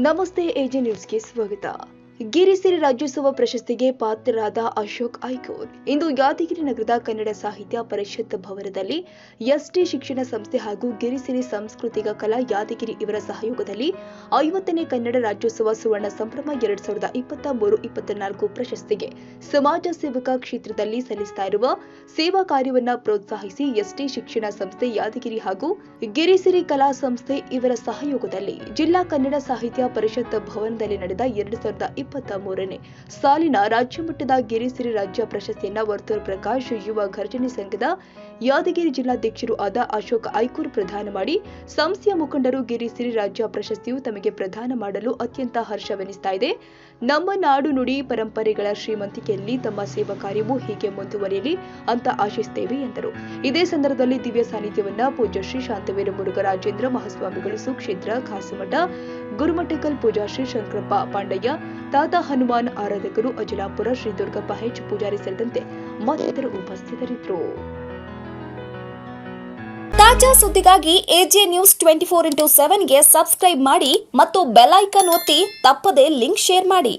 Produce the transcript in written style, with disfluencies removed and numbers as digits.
ನಮಸ್ತೆ ಎಜೆ ನ್ಯೂಸ್ಗೆ ಸ್ವಾಗತ. ಗಿರಿಸಿರಿ ರಾಜ್ಯೋತ್ಸವ ಪ್ರಶಸ್ತಿಗೆ ಪಾತ್ರರಾದ ಅಶೋಕ್ ಐಕೋರ್ ಇಂದು ಯಾದಗಿರಿ ನಗರದ ಕನ್ನಡ ಸಾಹಿತ್ಯ ಪರಿಷತ್ ಭವನದಲ್ಲಿ ಎಸ್ಟಿ ಶಿಕ್ಷಣ ಸಂಸ್ಥೆ ಹಾಗೂ ಗಿರಿಸಿರಿ ಸಾಂಸ್ಕೃತಿಕ ಕಲಾ ಯಾದಗಿರಿ ಇವರ ಸಹಯೋಗದಲ್ಲಿ 50ನೇ ಕನ್ನಡ ರಾಜ್ಯೋತ್ಸವ ಸುವರ್ಣ ಸಂಭ್ರಮ 2023-24 ಪ್ರಶಸ್ತಿಗೆ ಸಮಾಜ ಸೇವಕ ಕ್ಷೇತ್ರದಲ್ಲಿ ಸಲ್ಲಿಸ್ತಾ ಇರುವ ಸೇವಾ ಕಾರ್ಯವನ್ನು ಪ್ರೋತ್ಸಾಹಿಸಿ ಎಸ್ಟಿ ಶಿಕ್ಷಣ ಸಂಸ್ಥೆ ಯಾದಗಿರಿ ಹಾಗೂ ಗಿರಿಸಿರಿ ಕಲಾ ಸಂಸ್ಥೆ ಇವರ ಸಹಯೋಗದಲ್ಲಿ ಜಿಲ್ಲಾ ಕನ್ನಡ ಸಾಹಿತ್ಯ ಪರಿಷತ್ ಭವನದಲ್ಲಿ ನಡೆದ 2023ನೇ ಸಾಲಿನ ರಾಜ್ಯ ಮಟ್ಟದ ಗಿರಿಸಿರಿ ರಾಜ್ಯ ಪ್ರಶಸ್ತಿಯನ್ನ ವರ್ತೂರ್ ಪ್ರಕಾಶ್ ಯುವ ಘರ್ಜನೆ ಸಂಘದ ಯಾದಗಿರಿ ಜಿಲ್ಲಾಧ್ಯಕ್ಷರು ಆದ ಅಶೋಕ್ ಐಕೋರ್ ಪ್ರದಾನ ಮಾಡಿ, ಸಂಸ್ಥೆಯ ಮುಖಂಡರು ಗಿರಿಸಿರಿ ರಾಜ್ಯ ಪ್ರಶಸ್ತಿಯು ತಮಗೆ ಪ್ರದಾನ ಮಾಡಲು ಅತ್ಯಂತ ಹರ್ಷವೆನಿಸ್ತಾ ಇದೆ. ನಮ್ಮ ನಾಡು ನುಡಿ ಪರಂಪರೆಗಳ ಶ್ರೀಮಂತಿಕೆಯಲ್ಲಿ ತಮ್ಮ ಸೇವಾ ಕಾರ್ಯವು ಹೀಗೆ ಮುಂದುವರಿಯಲಿ ಅಂತ ಆಶಿಸುತ್ತೇವೆ ಎಂದರು. ಇದೇ ಸಂದರ್ಭದಲ್ಲಿ ದಿವ್ಯ ಸಾನ್ನಿಧ್ಯವನ್ನ ಪೂಜ್ಯ ಶ್ರೀ ಶಾಂತವೀರ ಮುರುಘರಾಜೇಂದ್ರ ಮಹಾಸ್ವಾಮಿಗಳು ಸುಕ್ಷೇತ್ರ ಖಾಸಮಠ ಗುರುಮಠಕಲ್ ಪೂಜಾ ಶ್ರೀ ಶಂಕರಪ್ಪ ಪಾಂಡಯ್ಯ ತಾತ ಹನುಮಾನ್ ಆರಾಧಕರು ಅಜಲಾಪುರ ಶ್ರೀ ದುರ್ಗಪ್ಪ ಹೆಚ್ ಪೂಜಾರಿ ಸೇರಿದಂತೆ ಮತ್ತಿತರರು ಉಪಸ್ಥಿತರಿದ್ದರು. ತಾಜಾ ಸುದ್ದಿಗಾಗಿ ಎಜೆ ನ್ಯೂಸ್ 24x7ಗೆ ಸಬ್ಸ್ಕ್ರೈಬ್ ಮಾಡಿ ಮತ್ತು ಬೆಲ್ ಐಕಾನ್ ಒತ್ತಿ ತಪ್ಪದೇ ಲಿಂಕ್ ಶೇರ್ ಮಾಡಿ.